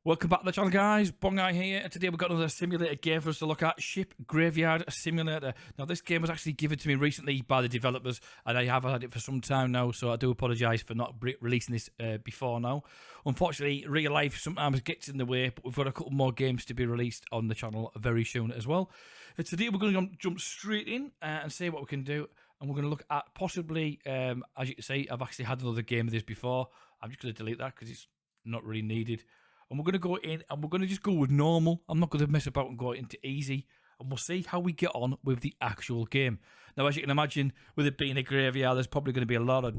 Welcome back to the channel, guys. Bongeye here, and today we've got another simulator game for us to look at, Ship Graveyard Simulator. Now, this game was actually given to me recently by the developers, and I have had it for some time now, so I do apologise for not releasing this before now. Unfortunately, real life sometimes gets in the way, but we've got a couple more games to be released on the channel very soon as well. Today we're going to jump straight in and see what we can do, and we're going to look at possibly, as you can see, I've actually had another game of this before. I'm just going to delete that because it's not really needed. And we're going to go in and we're going to just go with normal. I'm not going to mess about and go into easy. And we'll see how we get on with the actual game. Now, as you can imagine, with it being a graveyard, there's probably going to be a lot of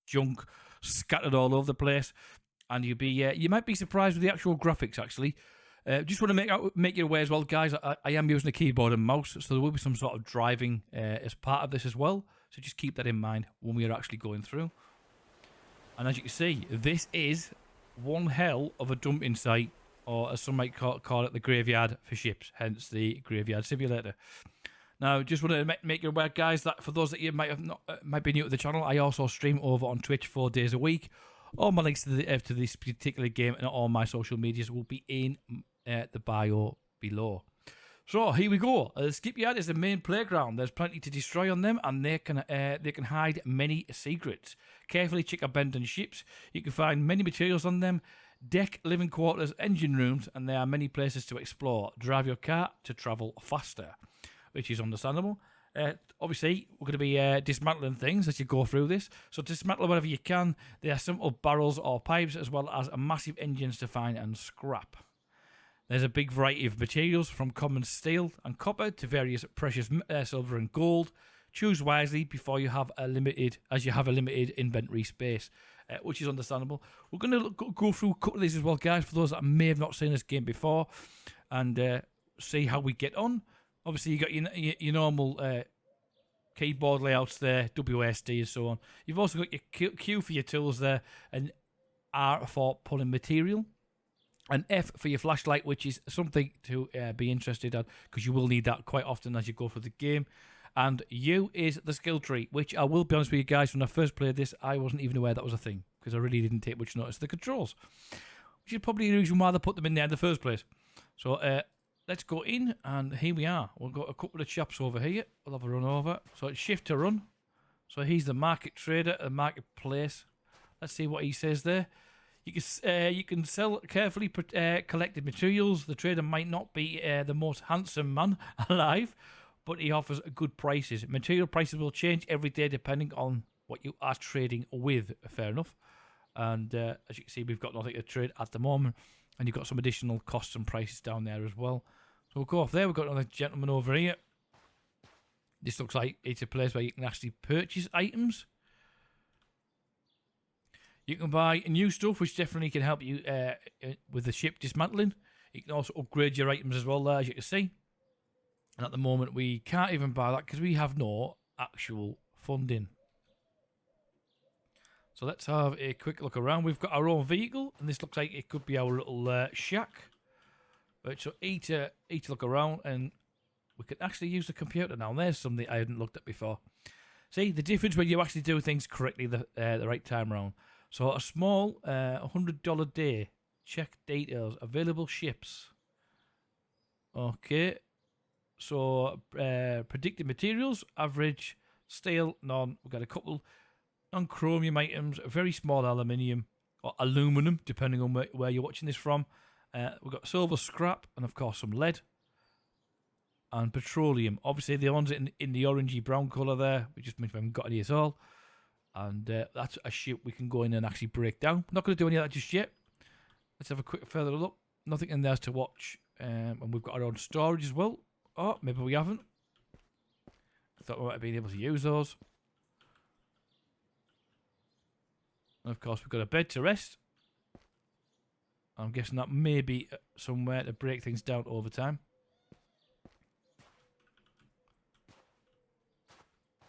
junk scattered all over the place. And you might be surprised with the actual graphics, actually. Just want to make you aware as well, guys, I am using a keyboard and mouse, so there will be some sort of driving as part of this as well. So just keep that in mind when we are actually going through. And as you can see, this is one hell of a dumping site, or as some might call it, the graveyard for ships, hence the Graveyard Simulator. Now, just want to make you aware, guys, that for those that you might be new to the channel, I also stream over on Twitch 4 days a week. All my links to this particular game and all my social medias will be in the bio below. So here we go. The skipyard is the main playground. There's plenty to destroy on them, and they can hide many secrets. Carefully check abandoned ships. You can find many materials on them. Deck, living quarters, engine rooms, and there are many places to explore. Drive your car to travel faster, which is understandable. Obviously, we're going to be dismantling things as you go through this. So dismantle whatever you can. There are simple barrels or pipes, as well as massive engines to find and scrap. There's a big variety of materials, from common steel and copper to various precious silver and gold. Choose wisely before you have a limited inventory space, which is understandable. We're going to go through a couple of these as well, guys, for those that may have not seen this game before, and see how we get on. Obviously, you got your normal keyboard layouts there, WSD and so on. You've also got your Q for your tools there, and R for pulling material. And F for your flashlight, which is something to be interested in, because you will need that quite often as you go through the game. And U is the skill tree, which I will be honest with you guys, when I first played this, I wasn't even aware that was a thing, because I really didn't take much notice of the controls, which is probably the reason why they put them in there in the first place. So let's go in, and here we are. We've got a couple of chaps over here. We'll have a run over. So it's shift to run. So he's the market trader, the marketplace. Let's see what he says there. You can sell carefully collected materials. The trader might not be the most handsome man alive, but he offers good prices. Material prices will change every day depending on what you are trading with. Fair enough. And as you can see, we've got nothing to trade at the moment, and you've got some additional costs and prices down there as well. So we'll go off there. We've got another gentleman over here. This looks like it's a place where you can actually purchase items. You can buy new stuff, which definitely can help you with the ship dismantling. You can also upgrade your items as well there, as you can see. And at the moment, we can't even buy that because we have no actual funding. So let's have a quick look around. We've got our own vehicle, and this looks like it could be our little shack. Right, so E to look around, and we can actually use the computer now. And there's something I hadn't looked at before. See, the difference when you actually do things correctly the right time around. So a small $100 day. Check details. Available ships. Okay. So predicted materials. Average. Steel. None. We've got a couple non-chromium items. Very small aluminium. Or aluminum, depending on where you're watching this from. We've got silver scrap. And of course some lead. And petroleum. Obviously the ones in the orangey brown colour there. We just means we haven't got any at all. And that's a ship we can go in and actually break down. I'm not going to do any of that just yet. Let's have a quick further look. Nothing in there to watch. And we've got our own storage as well. Oh, maybe we haven't. I thought we might have been able to use those. And of course, we've got a bed to rest. I'm guessing that may be somewhere to break things down over time.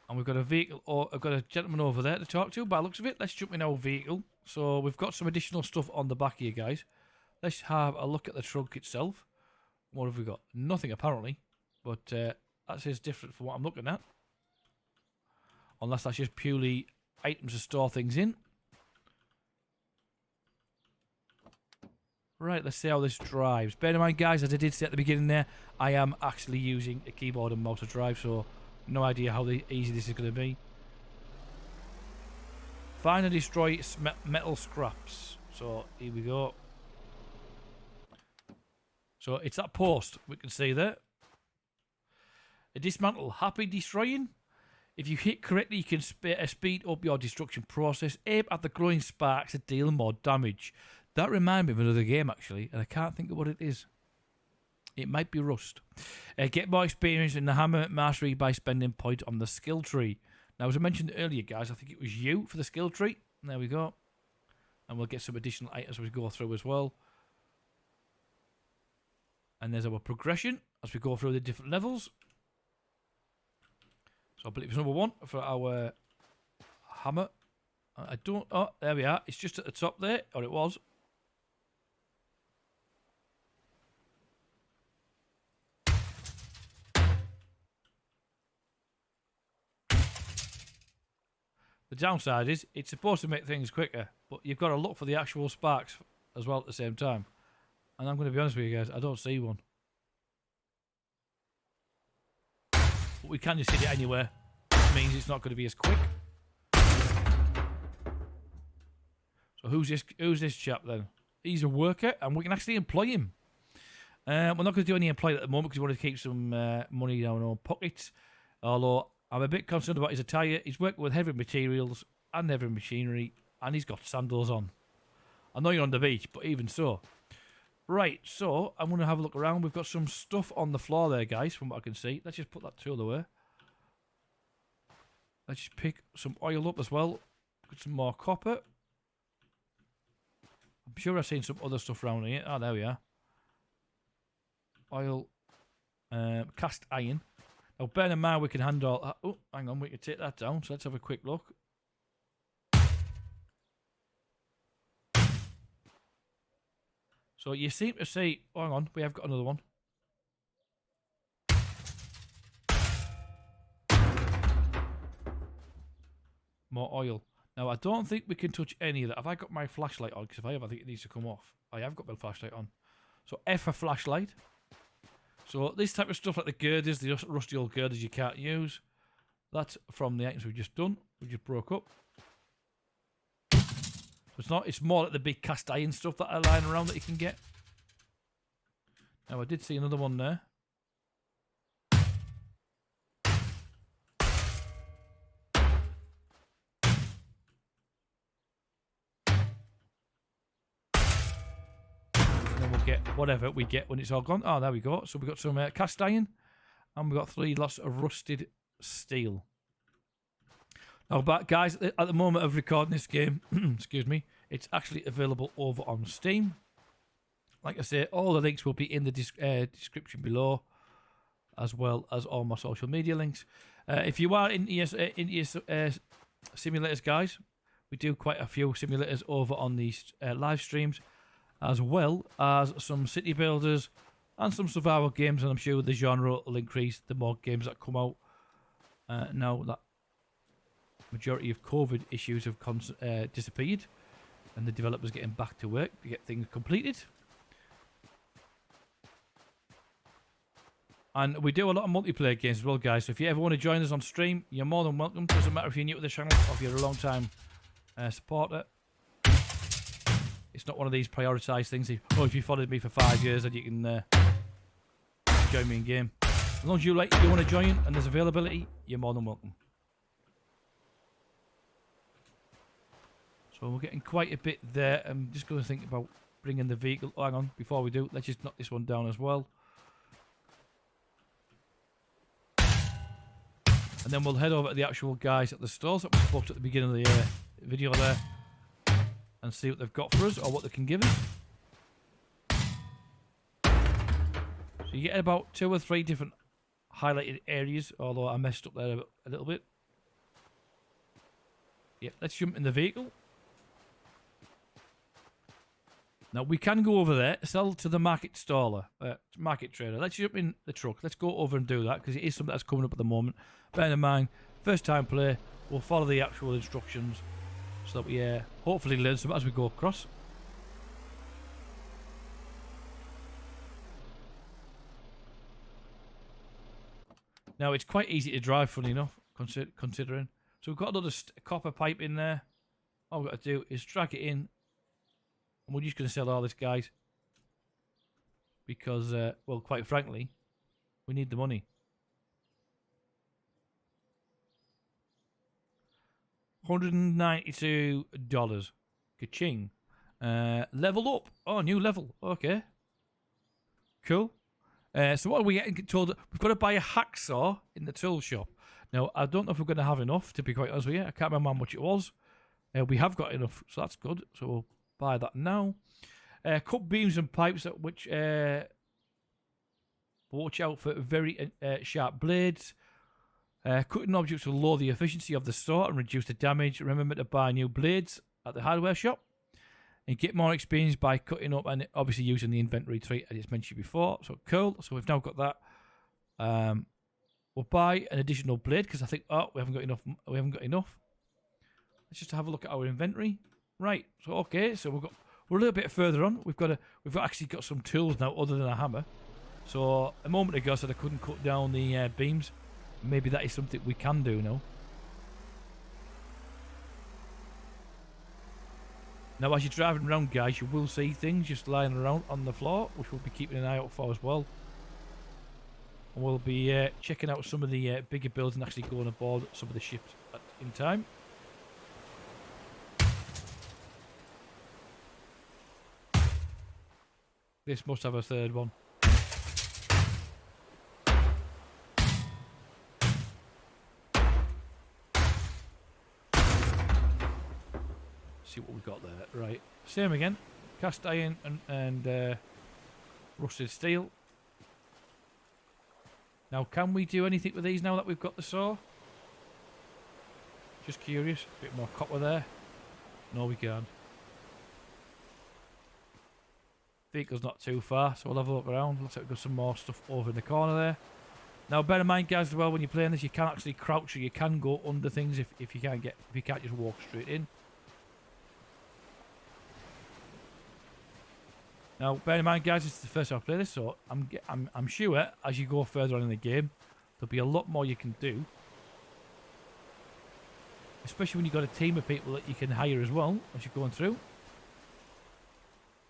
And we've got a vehicle, or I've got a gentleman over there to talk to, by the looks of it. Let's jump in our vehicle. So we've got some additional stuff on the back here, guys. Let's have a look at the trunk itself. What have we got? Nothing, apparently. But that is different from what I'm looking at. Unless that's just purely items to store things in. Right, let's see how this drives. Bear in mind, guys, as I did say at the beginning there, I am actually using a keyboard and mouse to drive, so no idea how easy this is going to be. Find and destroy metal scraps. So, here we go. So, it's that post we can see there. A dismantle. Happy destroying. If you hit correctly, you can speed up your destruction process. Aim at the glowing sparks to deal more damage. That reminds me of another game, actually, and I can't think of what it is. It might be Rust. Get more experience in the hammer mastery by spending points on the skill tree. Now, as I mentioned earlier, guys, I think it was you for the skill tree. There we go. And we'll get some additional items as we go through as well. And there's our progression as we go through the different levels. So I believe it's number 1 for our hammer. I don't... Oh, there we are. It's just at the top there, or it was. The downside is it's supposed to make things quicker, but you've got to look for the actual sparks as well at the same time. And I'm going to be honest with you guys, I don't see one. But we can just hit it anywhere, which means it's not going to be as quick. So who's this chap then? He's a worker, and we can actually employ him. We're not going to do any employment at the moment because we want to keep some money in our own pockets. Although I'm a bit concerned about his attire. He's working with heavy materials and heavy machinery, and he's got sandals on. I know you're on the beach, but even so. Right, so I'm going to have a look around. We've got some stuff on the floor there, guys, from what I can see. Let's just put that tool away. Let's just pick some oil up as well. Got some more copper. I'm sure I've seen some other stuff around here. Oh, there we are. Oil. Cast iron. Now, bear in mind we can handle... Oh, hang on, we can take that down. So let's have a quick look. So you seem to see... Oh, hang on, we have got another one. More oil. Now, I don't think we can touch any of that. Have I got my flashlight on? Because if I have, I think it needs to come off. I have got my flashlight on. So F for flashlight. So this type of stuff like the girders, the rusty old girders you can't use. That's from the items we've just done. We just broke up. So it's more like the big cast iron stuff that are lying around that you can get. Now I did see another one there. Get whatever we get when it's all gone. Oh, there we go. So we've got some cast iron, and we've got 3 lots of rusted steel. Now, but guys, at the moment of recording this game, excuse me, it's actually available over on Steam. Like I say, all the links will be in the description below, as well as all my social media links. If you are in simulators, guys, we do quite a few simulators over on these live streams, as well as some city builders and some survival games, and I'm sure the genre will increase the more games that come out. Now that majority of COVID issues have disappeared, and the developers getting back to work to get things completed. And we do a lot of multiplayer games as well, guys, so if you ever want to join us on stream, you're more than welcome. Doesn't matter if you're new to the channel or if you're a long time supporter. It's not one of these prioritised things. If you followed me for 5 years, then you can join me in game. As long as you want to join and there's availability, you're more than welcome. So we're getting quite a bit there. I'm just going to think about bringing the vehicle. Oh, hang on, before we do, let's just knock this one down as well. And then we'll head over to the actual guys at the stores that we spoke to at the beginning of the video there, and see what they've got for us, or what they can give us. So you get about 2 or 3 different highlighted areas, although I messed up there a little bit. Yeah, let's jump in the vehicle. Now we can go over there, sell to the market trader. Let's jump in the truck. Let's go over and do that, because it is something that's coming up at the moment. Bear in mind, first time play, we'll follow the actual instructions, so that we hopefully learn some as we go across. Now, it's quite easy to drive, funny enough, considering. So we've got another copper pipe in there. All we've got to do is drag it in. And we're just going to sell all this, guys. Because, well, quite frankly, we need the money. $192. Ka-ching. Level up. Oh, new level. Okay. Cool. So what are we getting told? We've got to buy a hacksaw in the tool shop. Now, I don't know if we're going to have enough, to be quite honest with you. I can't remember how much it was. We have got enough, so that's good. So we'll buy that now. Cut beams and pipes, which watch out for very sharp blades. Cutting objects will lower the efficiency of the saw and reduce the damage. Remember to buy new blades at the hardware shop. And get more experience by cutting up and obviously using the inventory tree I just mentioned before. So cool. So we've now got that. We'll buy an additional blade because I think we haven't got enough. We haven't got enough. Let's just have a look at our inventory. Right. So okay. So we're a little bit further on. We've actually got some tools now other than a hammer. So a moment ago I said I couldn't cut down the beams. Maybe that is something we can do now. Now, as you're driving around, guys, you will see things just lying around on the floor, which we'll be keeping an eye out for as well. And we'll be checking out some of the bigger builds and actually going aboard some of the ships in time. This must have a third one. See what we've got there. Right, same again. Cast iron and rusted steel. Now, can we do anything with these now that we've got the saw? Just curious. A bit more copper there. No, we can't. Vehicle's not too far, so we'll have a look around. Looks like we've got some more stuff over in the corner there. Now, bear in mind, guys, as well, when you're playing this, you can actually crouch or you can go under things if you can't just walk straight in. Now, bear in mind, guys, this is the first time I play this, so I'm sure as you go further on in the game, there'll be a lot more you can do. Especially when you've got a team of people that you can hire as well as you're going through.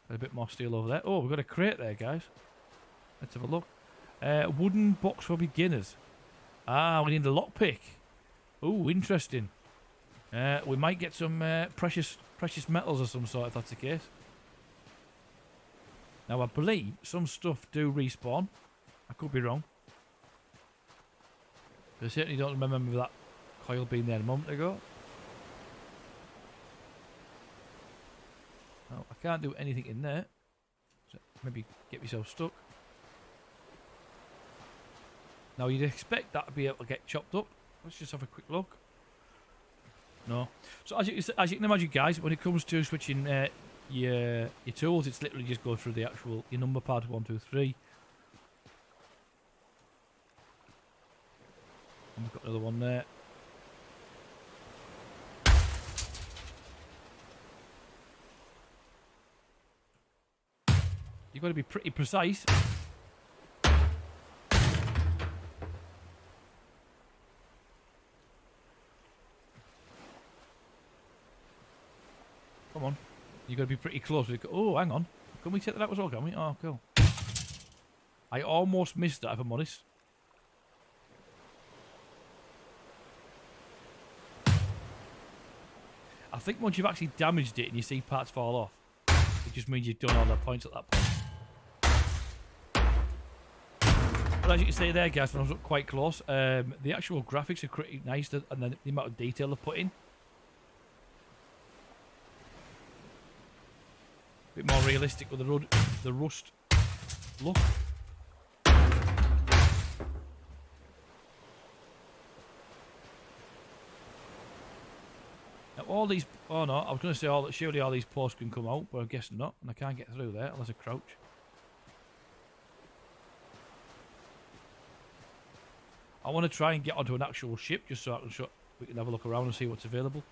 Got a bit more steel over there. Oh, we've got a crate there, guys. Let's have a look. Wooden box for beginners. Ah, we need a lockpick. Oh, interesting. We might get some precious metals or some sort if that's the case. Now, I believe some stuff do respawn. I could be wrong. I certainly don't remember that coil being there a moment ago. No, I can't do anything in there. So maybe get myself stuck. Now, you'd expect that to be able to get chopped up. Let's just have a quick look. No. So, as you can imagine, guys, when it comes to switching your tools, it's literally just go through the actual your number pad 1 2 3, and we've got another one there. You've got to be pretty precise. Come on. You've got to be pretty close. Oh, hang on. Can we take that out as well, can we? Oh, cool. I almost missed that, if I'm honest. I think once you've actually damaged it and you see parts fall off, it just means you've done all the points at that point. But as you can see there, guys, when I was up quite close, the actual graphics are pretty nice, and then the amount of detail they've put in. A bit more realistic with the rust look. Now all these, oh no, I was going to say surely all these posts can come out, but I guess not, and I can't get through there unless I crouch. I want to try and get onto an actual ship just so we can have a look around and see what's available.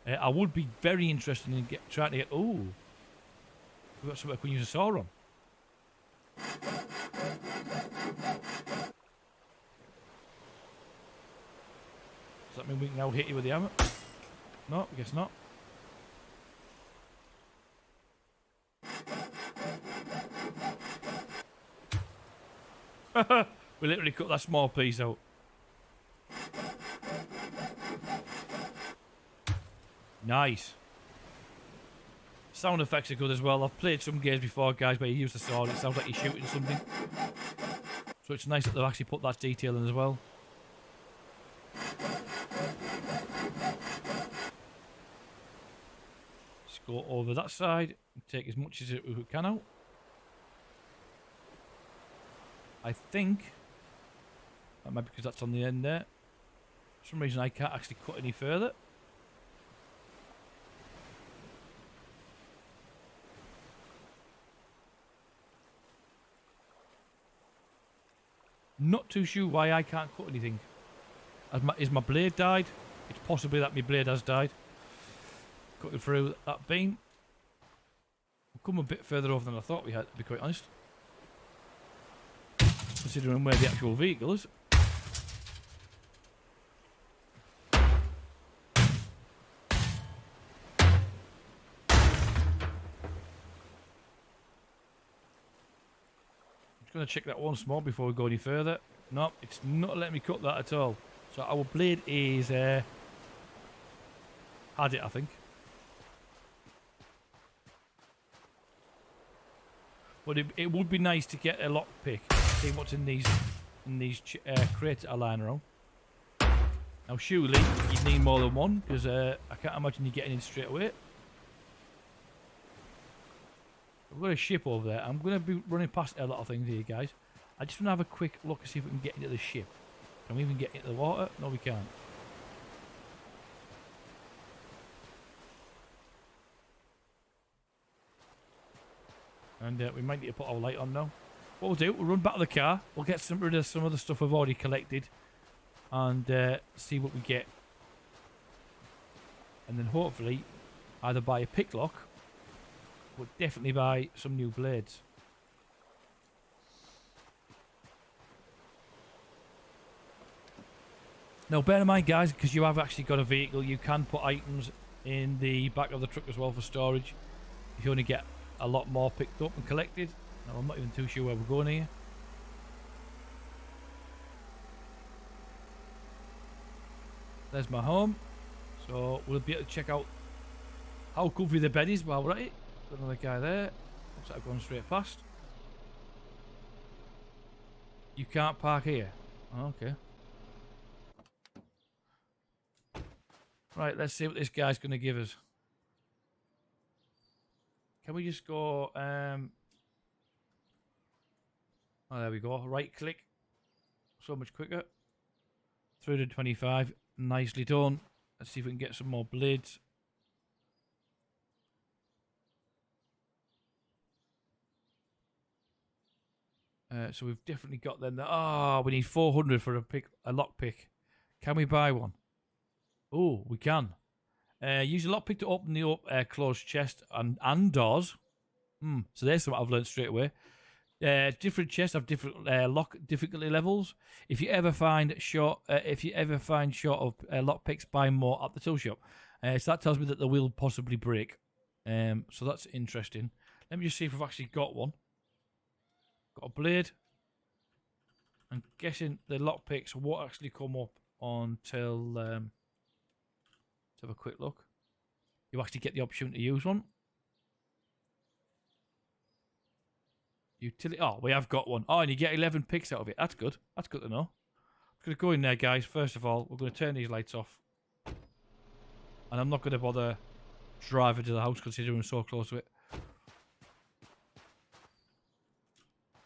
I would be very interested in trying to get. Oh, we've got something we can use a saw on. Does that mean we can now hit you with the hammer? No, I guess not. We literally cut that small piece out. Nice. Sound effects are good as well. I've played some games before, guys, where you use the sword. It sounds like you're shooting something. So it's nice that they've actually put that detail in as well. Let's go over that side and take as much as we can out. I think that might be because that's on the end there. For some reason I can't actually cut any further. Not too sure why I can't cut anything. Is my blade died? It's possibly that my blade has died. Cutting through that beam. We've come a bit further over than I thought we had, to be quite honest. Considering where the actual vehicle is. Going to check that once more before we go any further. No, it's not letting me cut that at all. So our blade is had it, I think. But it would be nice to get a lockpick. See what's in these crates that are lying around. Now surely you'd need more than one because I can't imagine you getting in straight away. We've got a ship over there. I'm going to be running past a lot of things here, guys. I just want to have a quick look and see if we can get into the ship. Can we even get into the water? No, we can't. And we might need to put our light on now. What we'll do, we'll run back to the car. We'll get rid of some of the stuff we've already collected. And see what we get. And then hopefully either buy a pick lock. But definitely buy some new blades. Now bear in mind, guys, because you have actually got a vehicle, you can put items in the back of the truck as well for storage. If you only get a lot more picked up and collected. Now I'm not even too sure where we're going here. There's my home. So we'll be able to check out how comfy the bed is while we're at it. Got another guy there. Looks like I've gone straight past. You can't park here. Oh, okay. Right, let's see what this guy's going to give us. Can we just go... Oh, there we go. Right click. So much quicker. 325. Nicely done. Let's see if we can get some more blades. So we've definitely got them there. Oh, we need 400 for a lockpick. Can we buy one? Oh, we can. Use a lockpick to open the closed chest and doors. So there's something I've learned straight away. Different chests have different lock difficulty levels. If you ever find short of lockpicks, buy more at the tool shop. So that tells me that they will possibly break. So that's interesting. Let me just see if we've actually got one. Got a blade. I'm guessing the lockpicks won't actually come up until... let's have a quick look. You actually get the option to use one. Utility. Oh, we have got one. Oh, and you get 11 picks out of it. That's good. That's good to know. I'm going to go in there, guys. First of all, we're going to turn these lights off. And I'm not going to bother driving to the house considering we're so close to it.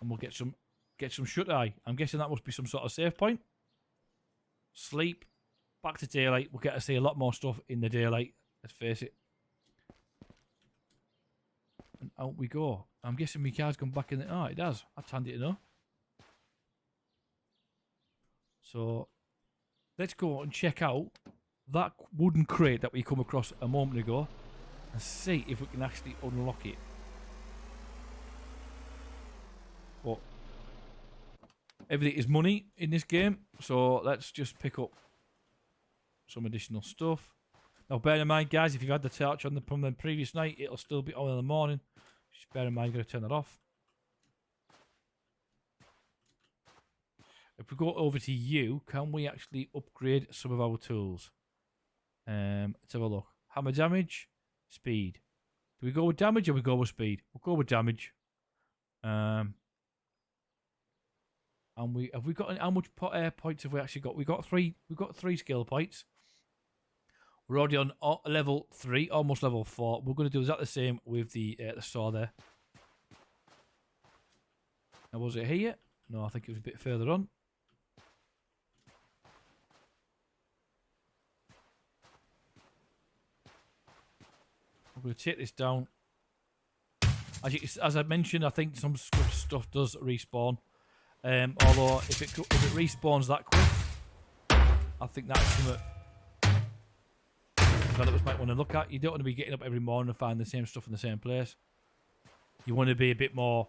And we'll get some shut eye. I'm guessing that must be some sort of save point. Sleep. Back to daylight. We'll get to see a lot more stuff in the daylight. Let's face it. And out we go. I'm guessing my car's gone back in the... Oh, it does. That's handy to know. So, let's go and check out that wooden crate that we come across a moment ago. And see if we can actually unlock it. But everything is money in this game. So, let's just pick up some additional stuff. Now, bear in mind, guys, if you've had the torch on from the previous night, it'll still be on in the morning. Just bear in mind, you've got to turn that off. If we go over to you, can we actually upgrade some of our tools? Let's have a look. Hammer damage, speed. Do we go with damage or we go with speed? We'll go with damage. And have we got how much points have we actually got? We've got three skill points. We're already on level 3, almost level 4. We're going to do exactly the same with the saw there. Now, was it here? No, I think it was a bit further on. I'm going to take this down. As I mentioned, I think some stuff does respawn. Although if it respawns that quick, I think that's something developers might want to look at. You don't want to be getting up every morning and find the same stuff in the same place. You want to be a bit more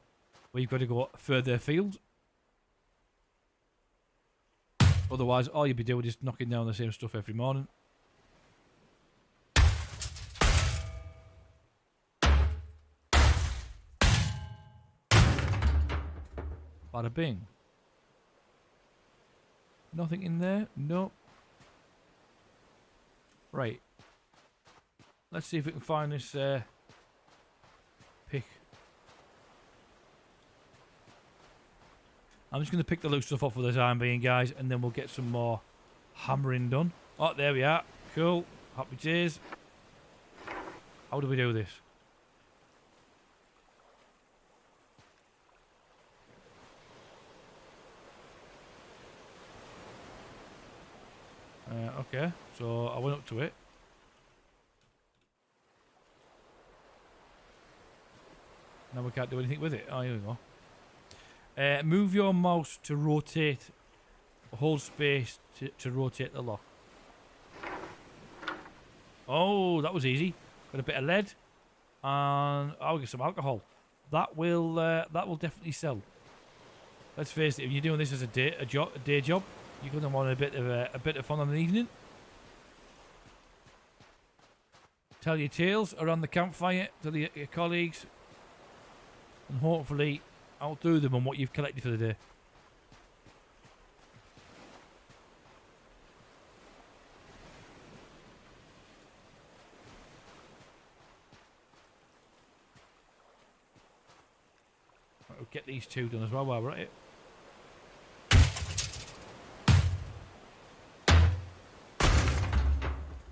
where you've got to go further afield. Otherwise, all you'll be doing is knocking down the same stuff every morning. Bada bing. Nothing in there? Nope. Right. Let's see if we can find this pick. I'm just going to pick the loose stuff off for the time being, guys, and then we'll get some more hammering done. Oh, there we are. Cool. Happy days. How do we do this? Okay, so I went up to it. Now we can't do anything with it. Oh, here we go. Move your mouse to rotate. Hold space to rotate the lock. Oh, that was easy. Got a bit of lead, and I'll get some alcohol. That will definitely sell. Let's face it. If you're doing this as a day job, you're going to want a bit of fun on an evening. Tell your tales around the campfire to your colleagues, and hopefully outdo them on what you've collected for the day. Right, we'll get these two done as well while we're at it.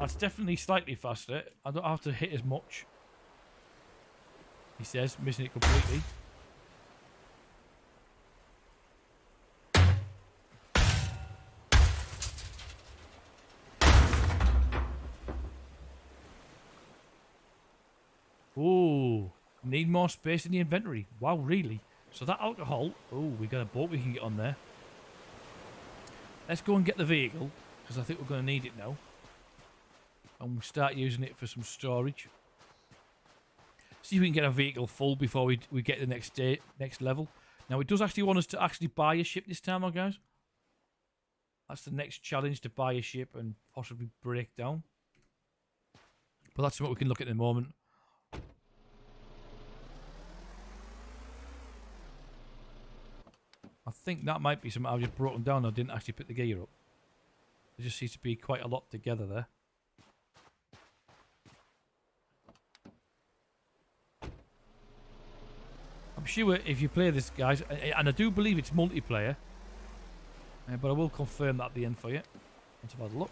That's definitely slightly faster. I don't have to hit as much. He says, missing it completely. Ooh, need more space in the inventory. Wow, really? So that alcohol. Oh, we got a boat we can get on there. Let's go and get the vehicle, because I think we're going to need it now. And we'll start using it for some storage. See if we can get a vehicle full before we get the next level. Now, it does actually want us to actually buy a ship this time, guys. That's the next challenge, to buy a ship and possibly break down. But that's what we can look at in a moment. I think that might be something I've just broken down. I didn't actually put the gear up. There just seems to be quite a lot together there. I'm sure if you play this, guys, and I do believe it's multiplayer, but I will confirm that at the end for you. Let's have a look.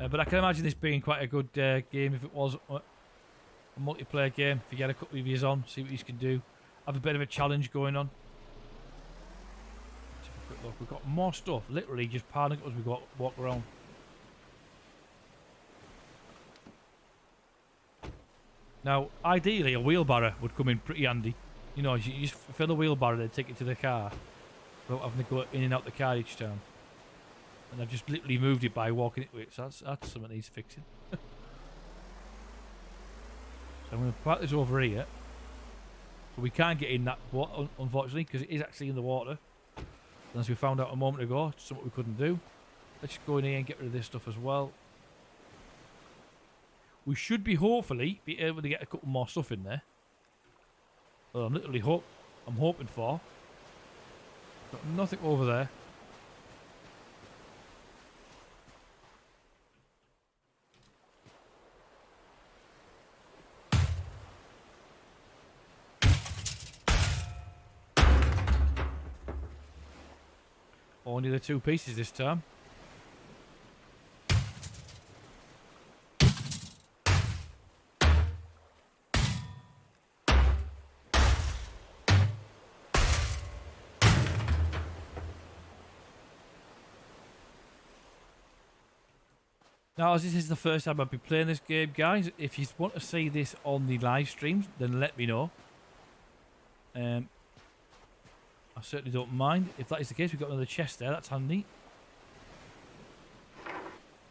But I can imagine this being quite a good game if it was a multiplayer game. If you get a couple of years on, see what you can do. Have a bit of a challenge going on. Let's have a quick look. We've got more stuff. Literally just piling up as we walk around. Now, ideally, a wheelbarrow would come in pretty handy. You know, you just fill a wheelbarrow and take it to the car without having to go in and out the car each time. And I've just literally moved it by walking into it. So that's something that needs fixing. So I'm going to park this over here. So we can't get in that water, unfortunately, because it is actually in the water. And as we found out a moment ago, it's something we couldn't do. Let's just go in here and get rid of this stuff as well. We should be hopefully be able to get a couple more stuff in there. Well, I'm hoping for. Got nothing over there. Only the 2 pieces this time. Now, as this is the first time I've been playing this game, guys, if you want to see this on the live streams, then let me know. I certainly don't mind. If that is the case, we've got another chest there. That's handy.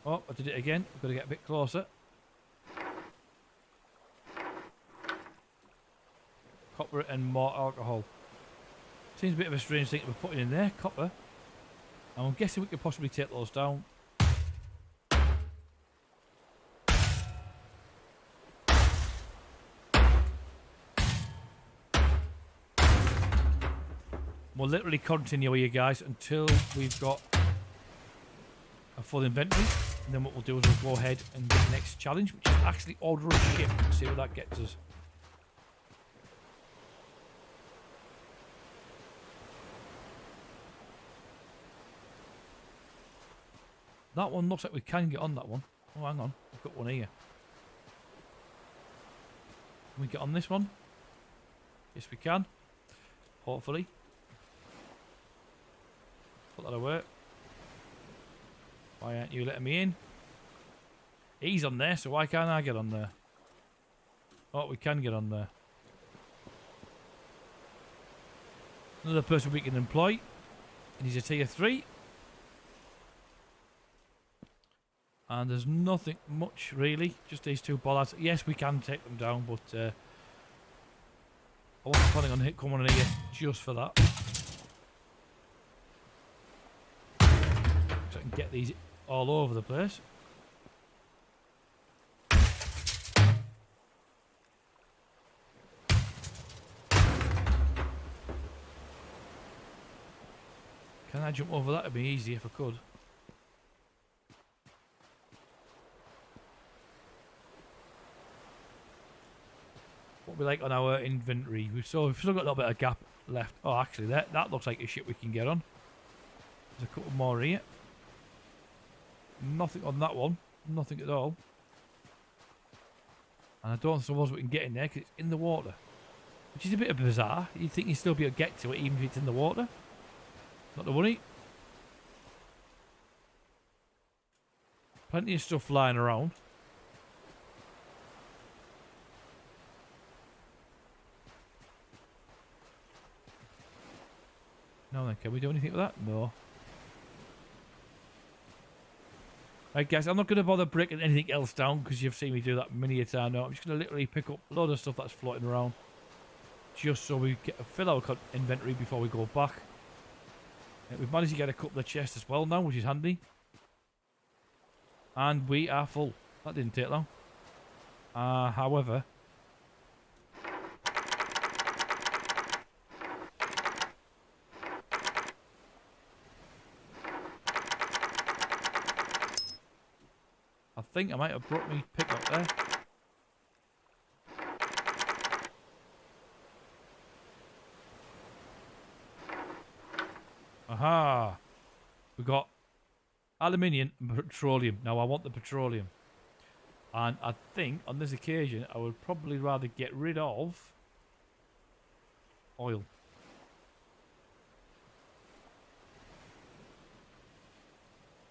Oh, I did it again. I've got to get a bit closer. Copper and more alcohol. Seems a bit of a strange thing to be putting in there. Copper. I'm guessing we could possibly take those down. We'll literally continue here, guys, until we've got a full inventory. And then what we'll do is we'll go ahead and get the next challenge, which is actually order a ship. See what that gets us. That one looks like we can get on that one. Oh, hang on. We've got one here. Can we get on this one? Yes, we can. Hopefully. Put that away. Why aren't you letting me in? He's on there, so why can't I get on there? Oh, we can get on there. Another person we can employ. And he's a tier 3. And there's nothing much really. Just these 2 bollards. Yes, we can take them down, but I wasn't planning on coming on here just for that. So I can get these all over the place. Can I jump over that? It'd be easy if I could. What we like on our inventory. We've still got a little bit of gap left. Oh, actually, that looks like a ship we can get on. There's a couple more here. Nothing on that one. Nothing at all. And I don't suppose we can get in there because it's in the water. Which is a bit bizarre. You'd think you'd still be able to get to it even if it's in the water. Not to worry. Plenty of stuff flying around. No then, can we do anything with that? No. Right guys, I'm not going to bother breaking anything else down because you've seen me do that many a time now. I'm just going to literally pick up a load of stuff that's floating around. Just so we fill our inventory before we go back. We've managed to get a couple of chests as well now, which is handy. And we are full. That didn't take long. However... I think I might have brought me pick up there. Aha! We got aluminium and petroleum. Now I want the petroleum. And I think on this occasion I would probably rather get rid of oil.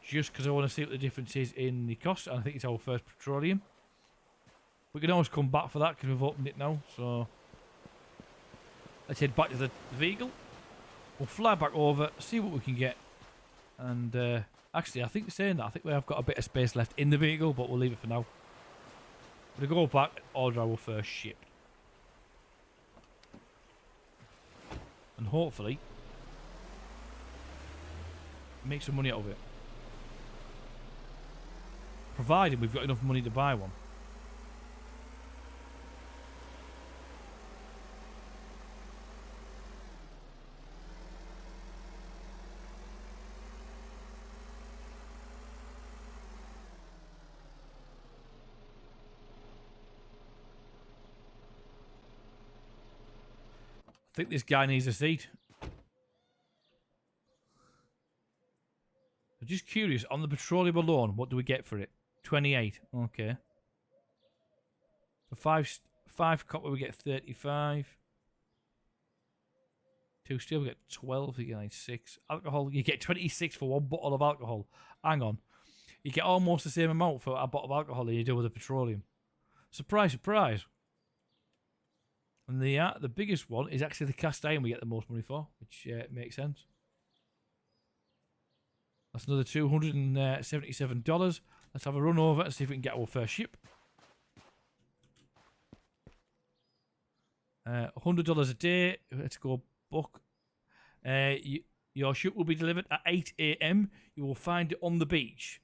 Just because I want to see what the difference is in the cost. And I think it's our first petroleum. We can always come back for that because we've opened it now. So let's head back to the vehicle. We'll fly back over, see what we can get. And Actually, I think saying that, I think we have got a bit of space left in the vehicle, but we'll leave it for now. We're going to go back and order our first ship. And hopefully make some money out of it. Provided we've got enough money to buy one. I think this guy needs a seat. I'm just curious, on the petroleum alone, what do we get for it? 28. Okay. For five copper we get 35. 2 steel we get 12, you get like 6. Alcohol, you get 26 for 1 bottle of alcohol. Hang on. You get almost the same amount for a bottle of alcohol that you do with the petroleum. Surprise, surprise. And the biggest one is actually the cast iron we get the most money for, which makes sense. That's another $277. Let's have a run over and see if we can get our first ship. $100 a day. Let's go book. Your ship will be delivered at 8 a.m. You will find it on the beach.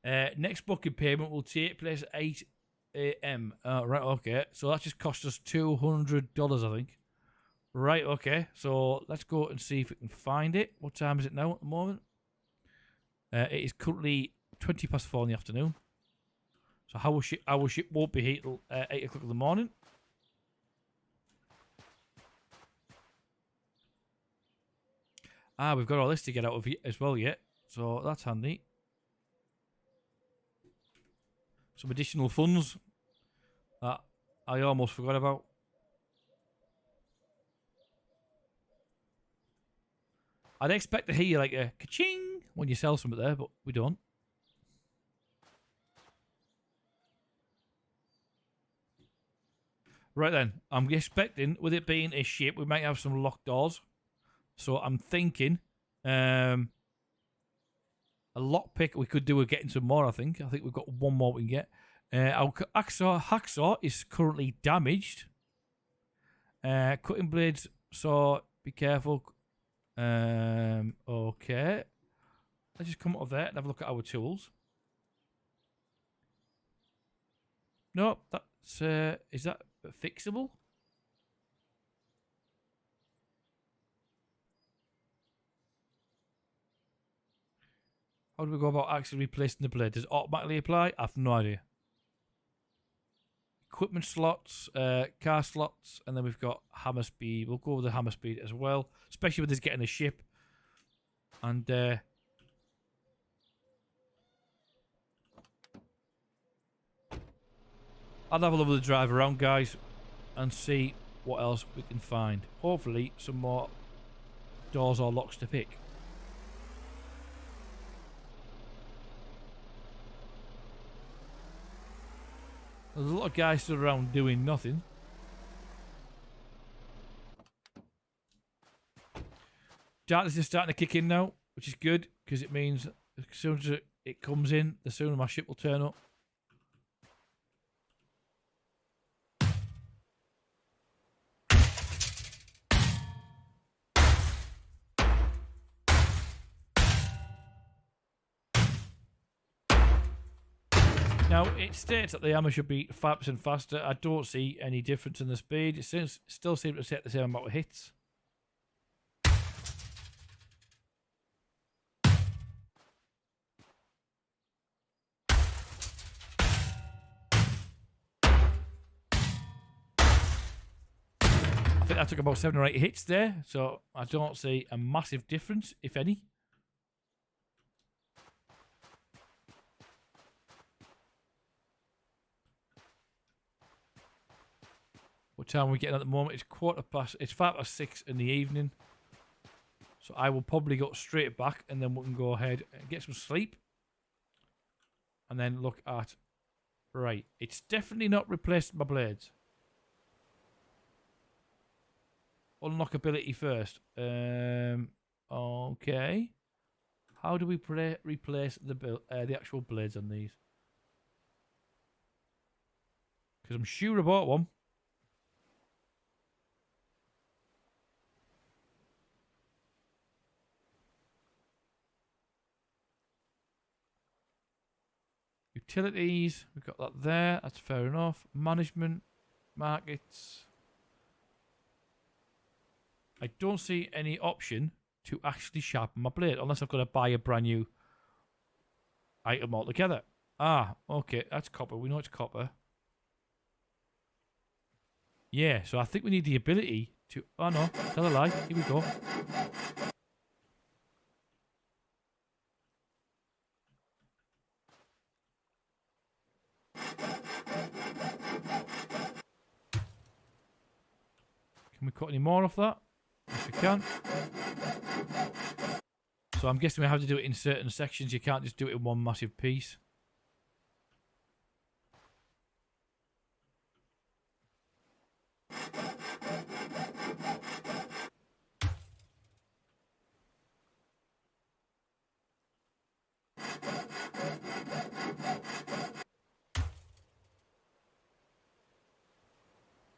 Next booking payment will take place at 8 a.m. Right, okay. So that just cost us $200, I think. Right, okay. So let's go and see if we can find it. What time is it now at the moment? It is currently 20 past 4 in the afternoon. So our ship won't be here till 8 o'clock in the morning. We've got all this to get out of it as well yet. So that's handy. Some additional funds that I almost forgot about. I'd expect to hear like a ka-ching when you sell something there, but we don't. Right then, I'm expecting, with it being a ship, we might have some locked doors. So I'm thinking a lockpick we could do with getting some more, I think. I think we've got one more we can get. Our hacksaw is currently damaged. Cutting blades, so be careful. Okay. Let's just come out of there and have a look at our tools. No, that's is that fixable? How do we go about actually replacing the blade? Does it automatically apply? I have no idea. Equipment slots, car slots, and then we've got hammer speed. We'll go with the hammer speed as well, especially with this getting a ship. And I'll have a lovely drive around, guys, and see what else we can find. Hopefully, some more doors or locks to pick. There's a lot of guys stood around doing nothing. Darkness is starting to kick in now, which is good, because it means as soon as it comes in, the sooner my ship will turn up. Now, it states that the hammer should be 5% faster. I don't see any difference in the speed. It still seems to set the same amount of hits. I think I took about 7 or 8 hits there, so I don't see a massive difference, if any. What time are we getting at the moment? It's 5 or 6 in the evening. So I will probably go straight back and then we can go ahead and get some sleep. And then look at... Right, it's definitely not replaced my blades. Unlockability first. Okay. How do we replace the actual blades on these? Because I'm sure I bought one. Utilities, we've got that there. That's fair enough. Management, markets. I don't see any option to actually sharpen my blade unless I've got to buy a brand new item altogether. Ah, okay, that's copper. We know it's copper. Yeah, so I think we need the ability to... Oh no, tell a lie. Here we go. Can we cut any more off that? Yes, we can. So I'm guessing we have to do it in certain sections. You can't just do it in one massive piece.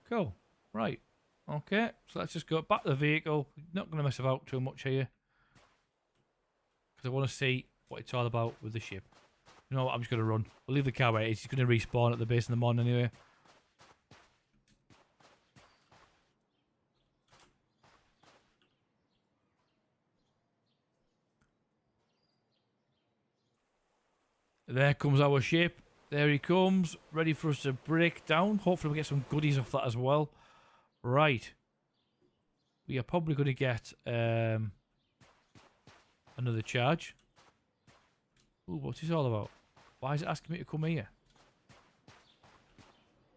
Cool. Right. Okay. So let's just go back to the vehicle. Not going to mess about too much here. Because I want to see what it's all about with the ship. You know what? I'm just going to run. We'll leave the car where it is. It's going to respawn at the base in the morning anyway. There comes our ship. There he comes. Ready for us to break down. Hopefully we get some goodies off that as well. Right. We are probably going to get another charge. Ooh, what's this all about? Why is it asking me to come here?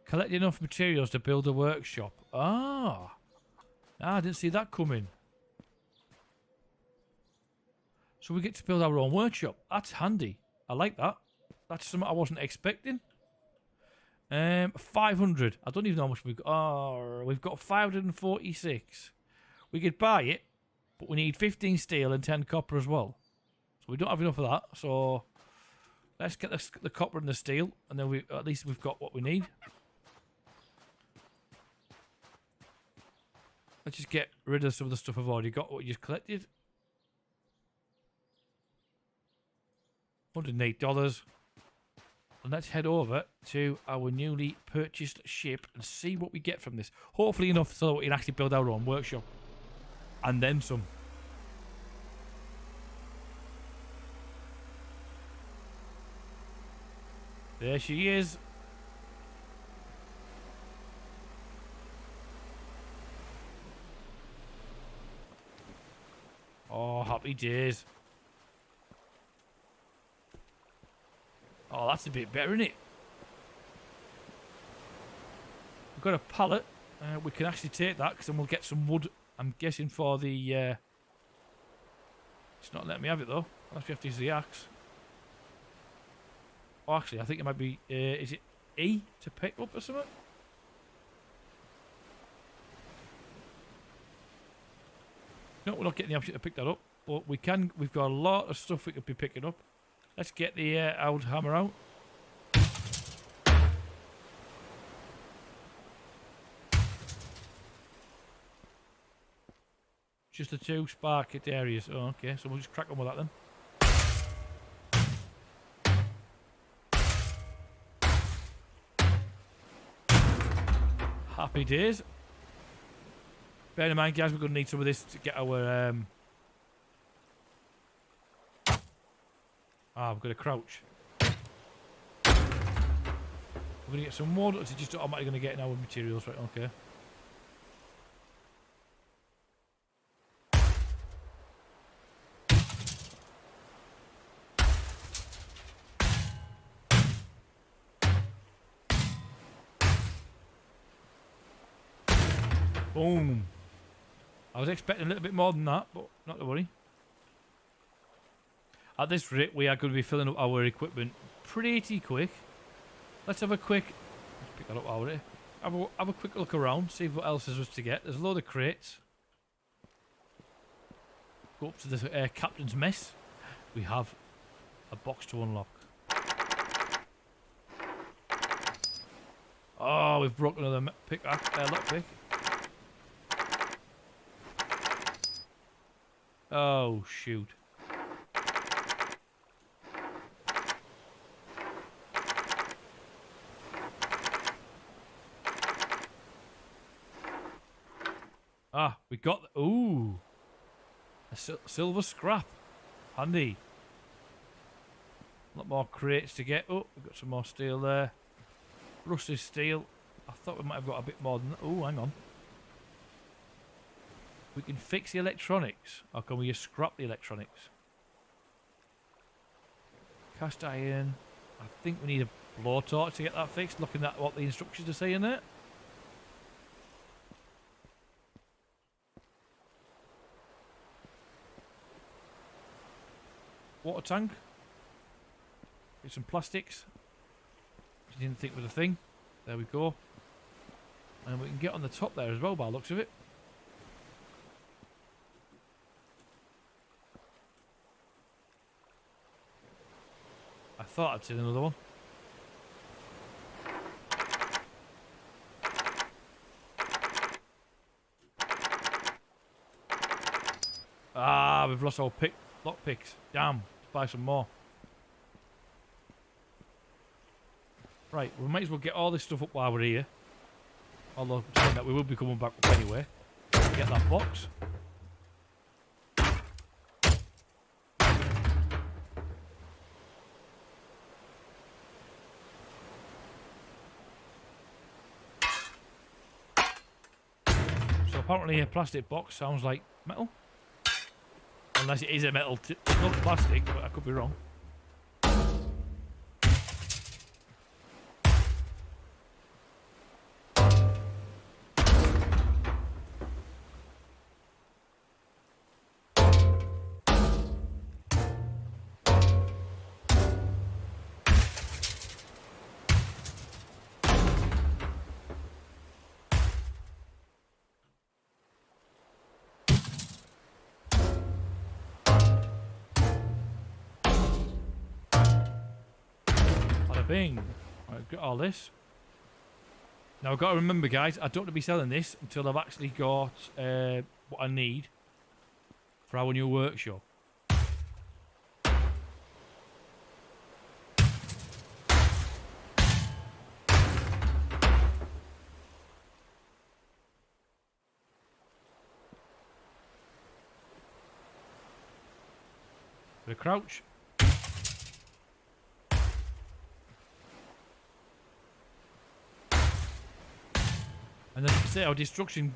Collect enough materials to build a workshop. Ah. I didn't see that coming. So we get to build our own workshop. That's handy. I like that. That's something I wasn't expecting. 500. I don't even know how much we've got. Oh, we've got 546. We could buy it, but we need 15 steel and 10 copper as well. So we don't have enough of that. So let's get the copper and the steel, and then at least we've got what we need. Let's just get rid of some of the stuff I've already got, what we just collected. $108. And let's head over to our newly purchased ship and see what we get from this. Hopefully enough so we can actually build our own workshop. And then some. There she is. Oh, happy days. Oh, that's a bit better, isn't it? We've got a pallet. We can actually take that because then we'll get some wood. I'm guessing for the... It's not letting me have it though. I'll actually have to use the axe. Oh, actually, I think it might be... is it E to pick up or something? No, we're not getting the option to pick that up. But we can... We've got a lot of stuff we could be picking up. Let's get the old hammer out. Just the two spark hit areas. Oh, okay, so we'll just crack on with that then. Happy days. Bear in mind, guys, we're going to need some of this to get our... we've got to crouch. We're going to get some wood, or is it just automatically going to get in our materials? Right, okay. Boom. I was expecting a little bit more than that, but not to worry. At this rate, we are going to be filling up our equipment pretty quick. Let's have a quick... Let's pick that up already. Have a quick look around, see what else is to get. There's a load of crates. Go up to the captain's mess. We have a box to unlock. Oh, we've broken another lockpick. Oh, shoot. Ah, we got... Ooh. A silver scrap. Handy. A lot more crates to get. Oh, we've got some more steel there. Rusted steel. I thought we might have got a bit more than that. Oh, hang on. We can fix the electronics. Or can we just scrap the electronics? Cast iron. I think we need a blowtorch to get that fixed. Looking at what the instructions are saying there. Water tank. Get some plastics. Didn't think was a thing. There we go. And we can get on the top there as well by the looks of it. I thought I'd seen another one. Ah, we've lost our lockpicks. Damn. Let's buy some more. Right, we might as well get all this stuff up while we're here. Although, saying that we will be coming back up anyway. Get that box. So apparently a plastic box sounds like metal. Unless it is a metal, it's not plastic, but I could be wrong. Bing. Right, got all this. Now I've got to remember, guys, I don't want to be selling this until I've actually got what I need for our new workshop. Bit of crouch. And as I say, our destruction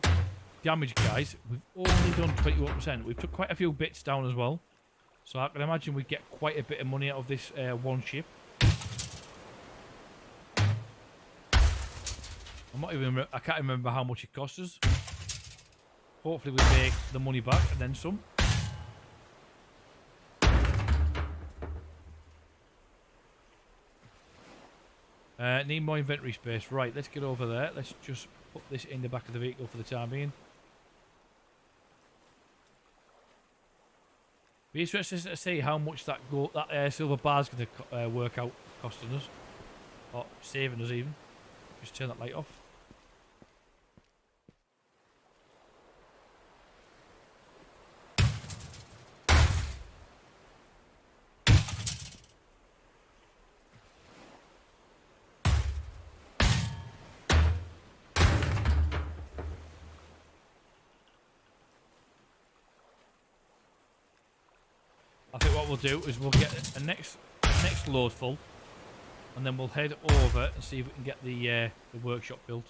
damage, guys, we've only done 21%. We've took quite a few bits down as well. So I can imagine we get quite a bit of money out of this one ship. I can't remember how much it cost us. Hopefully we make the money back and then some. Need more inventory space. Right, let's get over there. Let's just put this in the back of the vehicle for the time being. Be interested to see how much that silver bar is going to work out costing us, or saving us even. Just turn that light off. I think what we'll do is we'll get a next load full, and then we'll head over and see if we can get the workshop built.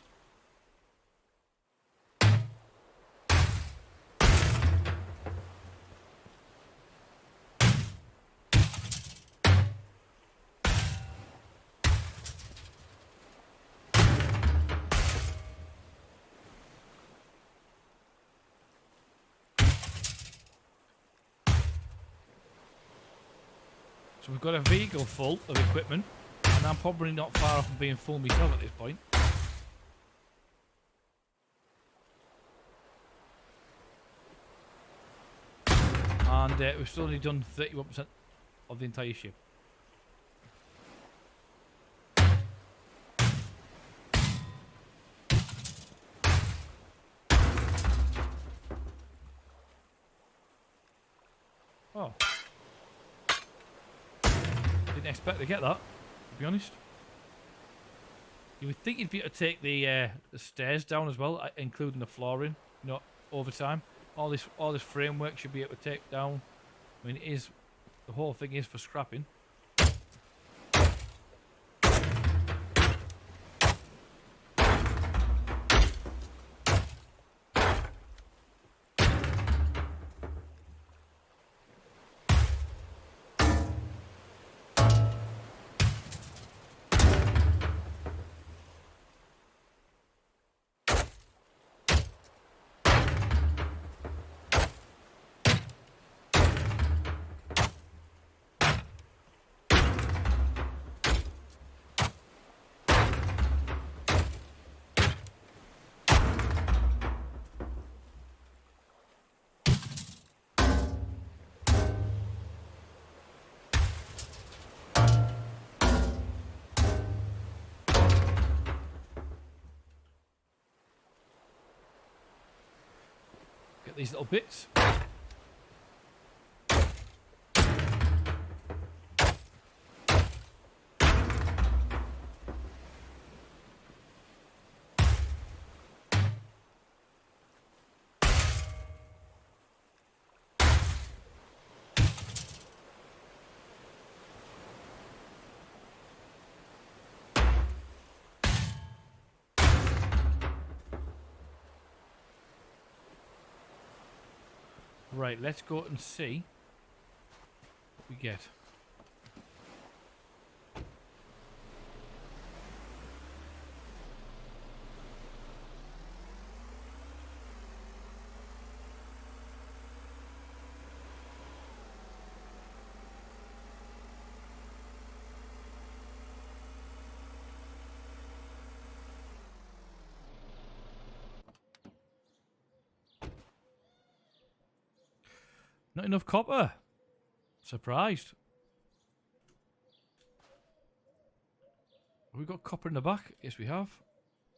So we've got a vehicle full of equipment, and I'm probably not far off from being full myself at this point. And we've still only done 31%. of the entire ship. Oh. Didn't expect to get that, to be honest. You would think you'd be able to take the stairs down as well, including the flooring, you know, over time. All this framework should be able to take down. I mean, the whole thing is for scrapping. Get these little bits. Right, let's go and see what we get. Not enough copper. Surprised. Have we got copper in the back? Yes, we have.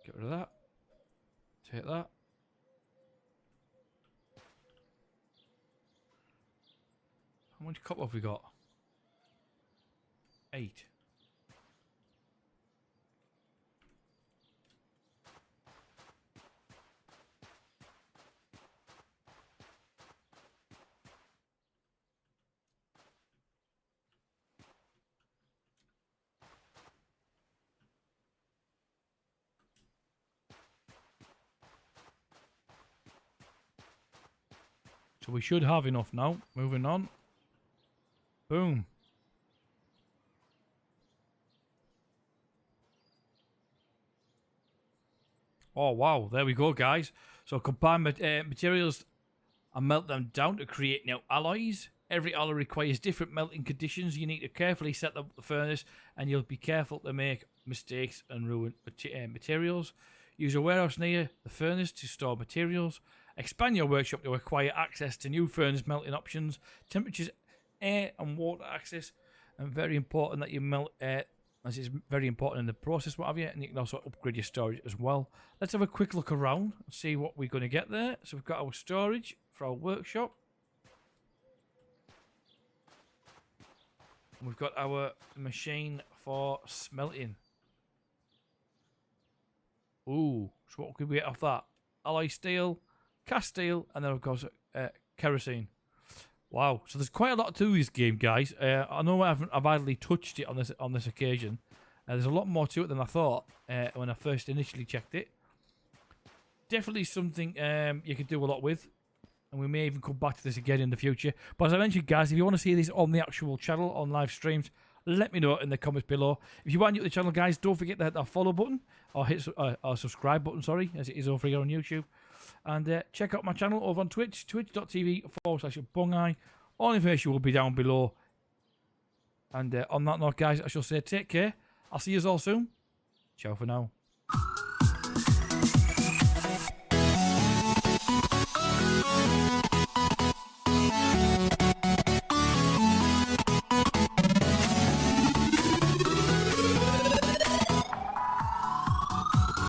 Get rid of that. Take that. How much copper have we got? 8. So we should have enough now. Moving on. Boom. Oh, wow. There we go, guys. So combine materials and melt them down to create new alloys. Every alloy requires different melting conditions. You need to carefully set up the furnace, and you'll be careful to make mistakes and ruin materials. Use a warehouse near the furnace to store materials. Expand your workshop to acquire access to new furnace melting options, temperatures, air and water access, and very important that you melt air, as it's very important in the process, what have you, and you can also upgrade your storage as well. Let's have a quick look around and see what we're going to get there. So we've got our storage for our workshop. We've got our machine for smelting. Ooh, so what could we get off that? Alloy steel, cast steel, and then of course kerosene. Wow, so there's quite a lot to this game, guys. I know I've hardly touched it on this occasion. There's a lot more to it than I thought when I first initially checked it. Definitely something you could do a lot with, and we may even come back to this again in the future. But as I mentioned, guys, if you want to see this on the actual channel on live streams, let me know in the comments below. If you are new to the channel, guys, don't forget to hit that follow button or hit our subscribe button, sorry, as it is over here on YouTube. And check out my channel over on Twitch, twitch.tv/Bongeye. All information will be down below. And on that note, guys, I shall say take care. I'll see you all soon. Ciao for now.